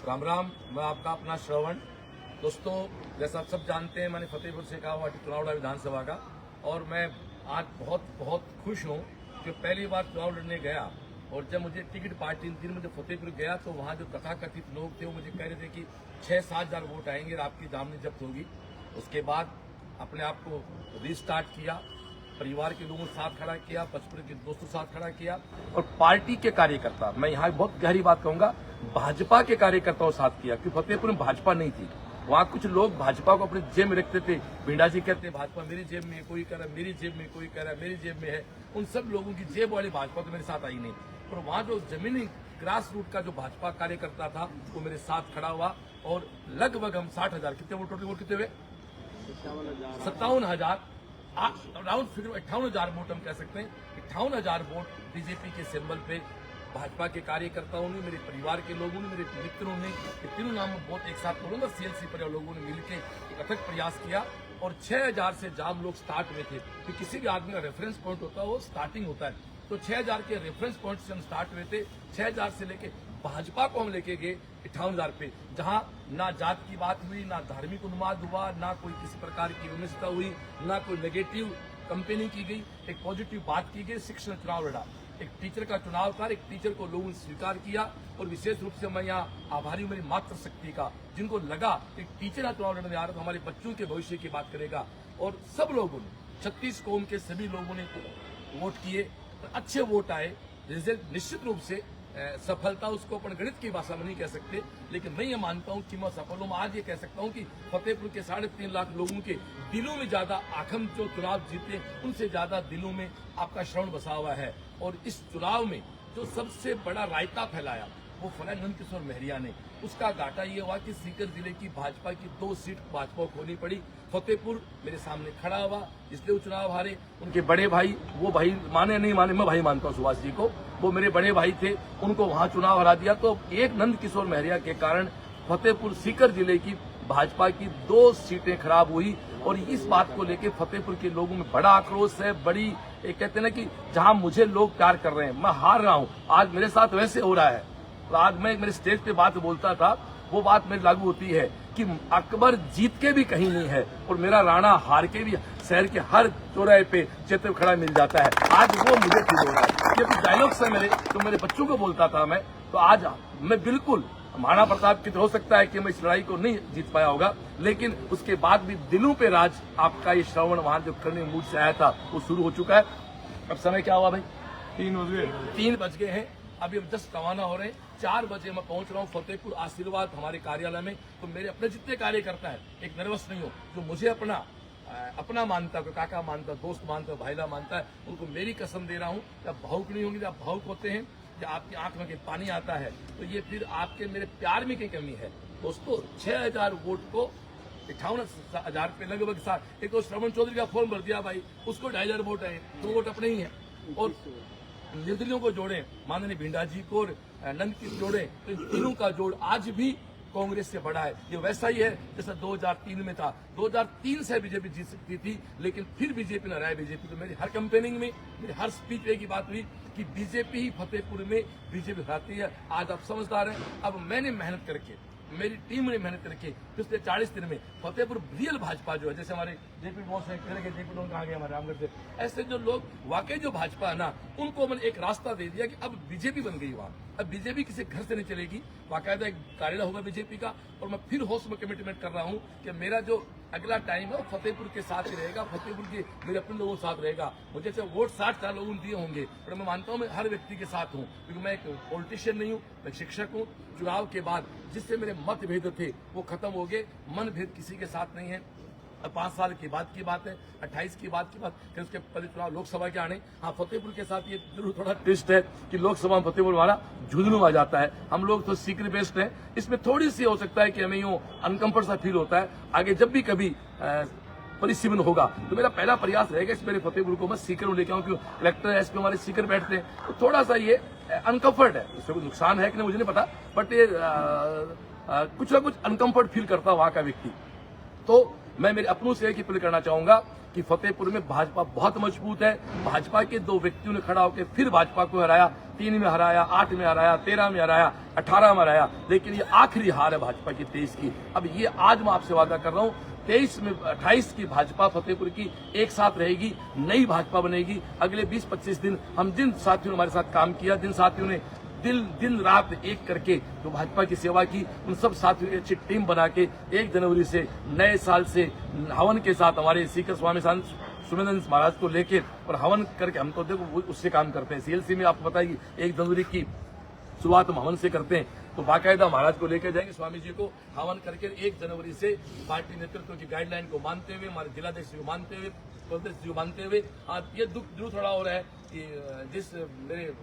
राम राम। मैं आपका अपना श्रवण। दोस्तों, जैसा आप सब जानते हैं, मैंने फतेहपुर से कहा हुआ चुनाव लड़ा विधानसभा का, और मैं आज बहुत बहुत खुश हूँ कि पहली बार चुनाव लड़ने गया। और जब मुझे टिकट पार्टी दिन में जब फतेहपुर गया तो वहाँ जो तथाकथित लोग थे वो मुझे कह रहे थे कि 6-7 हज़ार वोट आएंगे और आपकी जामनी जब्त होगी। उसके बाद अपने आप को रीस्टार्ट किया, परिवार के लोगों के साथ खड़ा किया, बचपन के दोस्तों के साथ खड़ा किया, और पार्टी के कार्यकर्ता, मैं यहाँ बहुत गहरी बात कहूंगा, भाजपा के कार्यकर्ताओं के साथ किया। क्योंकि फतेहपुर में भाजपा नहीं थी, वहाँ कुछ लोग भाजपा को अपनी जेब में रखते थे। भिंडा जी कहते हैं भाजपा मेरी जेब में, कोई कह रहा है मेरी जेब में, कोई कह रहा है मेरी जेब में है। उन सब लोगों की जेब वाली भाजपा तो मेरे साथ आई नहीं, और वहाँ जो जमीनी ग्रास रूट का जो भाजपा कार्यकर्ता था वो मेरे साथ खड़ा हुआ। और लगभग हम 60 हज़ार, कितने वोट टोटल वोट कितने हुए? 57,000, राउंड फिगर 58,000 वोट हम कह सकते हैं। 58,000 वोट बीजेपी के सिंबल पे भाजपा के कार्यकर्ताओं ने, मेरे परिवार के लोगों ने, मेरे मित्रों ने, ये तीनों नाम बहुत एक साथ बोलूंगा, सीएलसी पर लोगों ने मिलकर एक अथक प्रयास किया। और 6,000 से जाम लोग स्टार्ट में थे। तो किसी भी आदमी का रेफरेंस पॉइंट होता है वो स्टार्टिंग होता है, तो 6,000 के रेफरेंस पॉइंट से हम स्टार्ट हुए थे। 6,000 से लेके भाजपा को हम लेके गए 58,000 पे, जहां ना जात की बात हुई, ना धार्मिक उन्माद हुआ, ना कोई किसी प्रकार की विमर्शता हुई, ना कोई नेगेटिव कंपेनिंग की गई, एक पॉजिटिव बात की गई। शिक्षण चुनाव लड़ा, एक टीचर का चुनाव था, एक टीचर को लोगों ने स्वीकार किया। और विशेष रूप से मैं यहाँ आभारी हूँ मेरी मातृशक्ति का, जिनको लगा एक टीचर का चुनाव लड़ने आ रहा तो हमारे बच्चों के भविष्य की बात करेगा। और सब लोगों ने, 36 कौम के सभी लोगों ने वोट किए, अच्छे वोट आए। रिजल्ट निश्चित रूप से सफलता उसको अपन गणित की भाषा में नहीं कह सकते, लेकिन मैं ये मानता हूं कि मैं सफल हूं। मैं आज ये कह सकता हूं कि फतेहपुर के 3.5 लाख लोगों के दिलों में ज्यादा, हम जो चुनाव जीते उनसे ज्यादा दिलों में आपका श्रवण बसा हुआ है। और इस चुनाव में जो सबसे बड़ा रायता फैलाया वो फैलाया नंदकिशोर महरिया ने। उसका घाटा ये हुआ कि सीकर जिले की भाजपा की 2 सीट भाजपा को खोनी पड़ी। फतेहपुर मेरे सामने खड़ा हुआ, इसलिए वो चुनाव हारे। उनके बड़े भाई, वो भाई माने नहीं माने, मैं भाई मानता हूँ सुभाष जी को, वो मेरे बड़े भाई थे, उनको वहां चुनाव हरा दिया। तो एक नंदकिशोर महरिया के कारण फतेहपुर सीकर जिले की भाजपा की 2 सीटें खराब हुई। और इस बात को लेकर फतेहपुर के लोगों में बड़ा आक्रोश है, बड़ी एक कहते हैं ना कि जहां मुझे लोग प्यार कर रहे हैं, मैं हार रहा हूं, आज मेरे साथ वैसे हो रहा है। तो आज मैं मेरे स्टेज पे बात बोलता था, वो बात मेरी लागू होती है कि अकबर जीत के भी कहीं नहीं है और मेरा राणा हार के भी शहर के हर चौराहे पे चित्र खड़ा मिल जाता है। आज वो मुझे फील हो रहा है। ये कुछ डायलॉग्स है मेरे, तो मेरे बच्चों को बोलता था मैं, तो आज मैं बिल्कुल, महाराणा प्रताप की तो हो सकता है कि मैं इस लड़ाई को नहीं जीत पाया होगा, लेकिन उसके बाद भी दिलों पे राज आपका ये श्रवण वहां जो करने मूड से आया था वो शुरू हो चुका है। अब समय क्या हुआ भाई? 3 बज गए हैं। अभी हम जस्ट रवाना हो रहे हैं। 4 बजे मैं पहुंच रहा हूं फतेहपुर आशीर्वाद हमारे कार्यालय में। तो मेरे अपने जितने कार्यकर्ता है, एक नर्वस नहीं हो, जो मुझे अपना मानता है, काका मानता है, दोस्त मानता है, भाईला मानता है, उनको मेरी कसम दे रहा हूं, जब भावुक नहीं होंगे, जब भावुक होते हैं, जब आपकी आंख में पानी आता है, तो ये फिर आपके मेरे प्यार में कहीं कमी है। दोस्तों, 6,000 वोट को 58,000 पे लगभग साथ। एक तो श्रवण चौधरी का फॉर्म भर दिया भाई, उसको 2,500 वोट है, 2 वोट अपने ही है। और निर्दलियों को जोड़े, माननीय भिंडा जी को नंद की जोड़े, तो इन तीनों का जोड़ आज भी कांग्रेस से बड़ा है। ये वैसा ही है जैसा 2003 में था। 2003 से बीजेपी जीत सकती थी, लेकिन फिर बीजेपी न रहा है। बीजेपी तो मेरी हर कैंपेनिंग में, मेरी हर स्पीच में की बात हुई कि बीजेपी ही फतेहपुर में बीजेपी हराती है। आज आप समझदार हैं। अब मैंने मेहनत करके, मेरी टीम ने मेहनत करके पिछले 40 दिन में फतेहपुर रियल भाजपा जो है, जैसे हमारे जेपी बॉस है, जेपी लोग कहाँ गए हमारे रामगढ़ से, ऐसे जो लोग वाकई जो भाजपा है ना, उनको मैंने एक रास्ता दे दिया कि अब बीजेपी बन गई वहां। अब बीजेपी किसी घर से नहीं चलेगी, बाकायदा एक कार्यालय होगा बीजेपी का। और मैं फिर होश में कमिटमेंट कर रहा हूं कि मेरा जो अगला टाइम है वो फतेहपुर के साथ ही रहेगा, फतेहपुर के मेरे अपने लोगों के साथ रहेगा। मुझे चाहे वोट 60 लोगों ने दिए होंगे, पर मैं मानता हूं मैं हर व्यक्ति के साथ हूं, क्योंकि मैं एक पॉलिटिशियन नहीं हूं, मैं शिक्षक हूं। चुनाव के बाद जिससे मेरे मतभेद थे वो खत्म हो गए, मनभेद किसी के साथ नहीं है। 5 साल के बाद की बात है, 28 की बात की बात, फिर उसके पहले चुनाव लोकसभा के आने। हाँ, फतेहपुर के साथ ये जरूर थोड़ा ट्विस्ट है कि लोकसभा में फतेहपुर हमारा झुंझुनू आ जाता है। हम लोग तो सीकर बेस्ड हैं, इसमें थोड़ी सी हो सकता है कि हमें यूं अनकंफर्ट सा फील होता है। आगे जब भी कभी परिसीमन होगा तो मेरा पहला प्रयास रहेगा इस मेरे फतेहपुर को मैं सीकर में लेके आऊं, क्योंकि कलेक्टर एसपी हमारे सीकर बैठते हैं, तो थोड़ा सा ये अनकंफर्ट है। इससे कोई नुकसान है कि नहीं मुझे नहीं पता, बट ये कुछ ना कुछ अनकंफर्ट फील करता वहां का व्यक्ति। तो मैं मेरे अपनों से एक अपील करना चाहूंगा कि फतेहपुर में भाजपा बहुत मजबूत है। भाजपा के 2 व्यक्तियों ने खड़ा होकर फिर भाजपा को हराया, 3 में हराया, 8 में हराया, 13 में हराया, 18 में हराया, लेकिन ये आखिरी हार है भाजपा की 23 की। अब ये आज मैं आपसे वादा कर रहा हूँ 23 में 28 की भाजपा फतेहपुर की एक साथ रहेगी, नई भाजपा बनेगी। अगले 20-25 दिन हम जिन साथियों ने हमारे साथ काम किया, जिन साथियों ने दिन रात एक करके जो भाजपा की सेवा की, उन सब साथियों की अच्छी टीम बना के 1 जनवरी से नए साल से हवन के साथ हमारे सीकर स्वामी सुमेंद्र महाराज को लेके और हवन करके, हम तो देखो उससे काम करते हैं। सीएलसी में आपको पता है 1 जनवरी की शुरुआत हम हवन से करते हैं, तो बाकायदा महाराज को लेकर जाएंगे, स्वामी जी को हवन करके 1 जनवरी से पार्टी नेतृत्व की गाइडलाइन को मानते हुए, हमारे जिलाध्यक्ष को मानते हुए, प्रदेश जी को मानते हुए, आज ये दुख जरूर थोड़ा हो रहा है कि जिस मेरे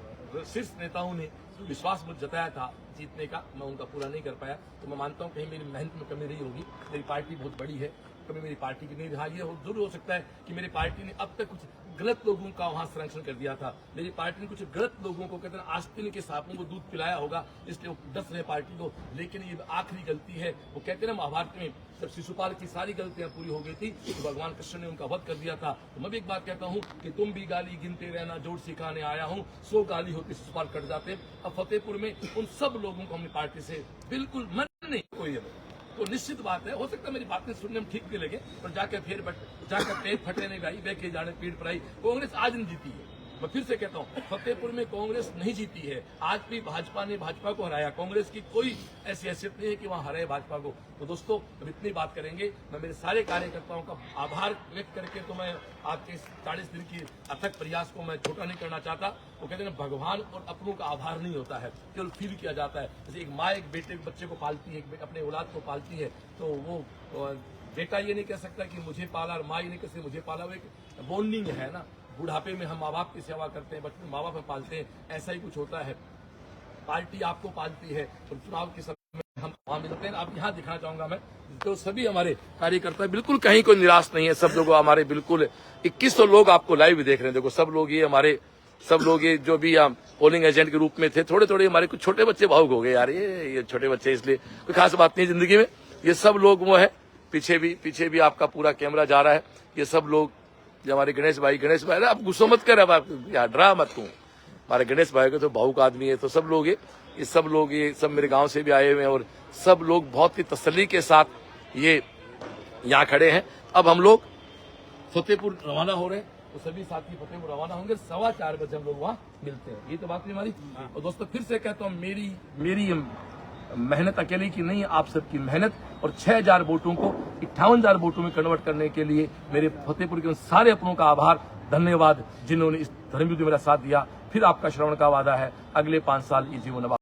शीर्ष नेताओं ने विश्वास मुझे जताया था जीतने का, मैं उनका पूरा नहीं कर पाया। तो मैं मानता हूं कहीं मेरी मेहनत में कमी नहीं होगी। मेरी पार्टी बहुत बड़ी है, कभी मेरी पार्टी की नहीं रहा। ये जरूर हो सकता है कि मेरी पार्टी ने अब तक कुछ गलत लोगों का वहां संरक्षण कर दिया था। मेरी पार्टी ने कुछ गलत लोगों को, कहते हैं आस्तीन के सांपों को दूध पिलाया होगा, इसलिए वो डस रहे पार्टी को। लेकिन ये आखिरी गलती है। वो कहते हैं ना महाभारत में जब शिशुपाल की सारी गलतियां पूरी हो गई थी तो भगवान कृष्ण ने उनका वध कर दिया था। तो मैं भी एक बात कहता हूं कि तुम भी गाली गिनते रहना, जोड़ सिखाने आया हूं, 100 गाली होती शिशुपाल कट जाते। अब फतेहपुर में उन सब लोगों को अपनी पार्टी से बिल्कुल मन नहीं कोई, तो निश्चित बात है, हो सकता है मेरी बातें सुनने में ठीक भी लगे, पर जाकर पेट फटे नहीं भाई, बेके जाने पीठ पर आई। कांग्रेस आज नहीं जीती है। मैं फिर से कहता हूं फतेहपुर में कांग्रेस नहीं जीती है। आज भी भाजपा ने भाजपा को हराया। कांग्रेस की कोई ऐसी हैसियत नहीं है कि वहां हराए भाजपा को। तो दोस्तों अब इतनी बात करेंगे। मैं मेरे सारे कार्यकर्ताओं का आभार व्यक्त करके तो मैं आपके 40 दिन की अथक प्रयास को मैं छोटा नहीं करना चाहता। वो कहते हैं भगवान और अपनों का आभार नहीं होता है, केवल फील किया जाता है। जैसे एक माँ एक बेटे बच्चे को पालती है, अपने औलाद को पालती है, तो वो बेटा ये नहीं कह सकता कि मुझे पाला, और माँ ये नहीं कह सकती मुझे पाला। वो एक बॉन्डिंग है ना। बुढ़ापे में हम माँ बाप की सेवा करते हैं, बचपन में माँ बाप पालते हैं, ऐसा ही कुछ होता है। पार्टी आपको पालती है, तो चुनाव के समय में हम वहां मिलते हैं। आप यहाँ दिखाना चाहूंगा मैं, तो सभी हमारे कार्यकर्ता बिल्कुल कहीं कोई निराश नहीं है। सब लोग हमारे बिल्कुल 2100 लोग आपको लाइव देख रहे हैं। देखो सब लोग ये हमारे, सब लोग ये जो भी पोलिंग एजेंट के रूप में थे, थोड़े थोड़े हमारे कुछ छोटे बच्चे भावुक हो गए यार, ये छोटे बच्चे, इसलिए कोई खास बात नहीं जिंदगी में। ये सब लोग वो है, पीछे भी आपका पूरा कैमरा जा रहा है। ये सब लोग जो हमारे गणेश भाई, आप गुस्सा मत कर, अब डरा मत तू। हमारे गणेश भाई को तो भावुक आदमी है। तो सब लोग ये सब मेरे गांव से भी आए हुए हैं, और सब लोग बहुत ही तसल्ली के साथ ये यहाँ खड़े हैं। अब हम लोग फतेहपुर रवाना हो रहे हैं, तो सभी साथी फतेहपुर रवाना होंगे। 4:15 बजे हम लोग वहाँ मिलते हैं। ये तो बात है हमारी। और दोस्तों फिर से कहता हूँ, मेरी मेहनत अकेले की नहीं है, आप सबकी मेहनत। और 6000 वोटों को 58,000 वोटों में कन्वर्ट करने के लिए मेरे फतेहपुर के उन सारे अपनों का आभार, धन्यवाद, जिन्होंने इस धर्मयुद्ध में मेरा साथ दिया। फिर आपका श्रवण का वादा है, अगले 5 साल ये जीवन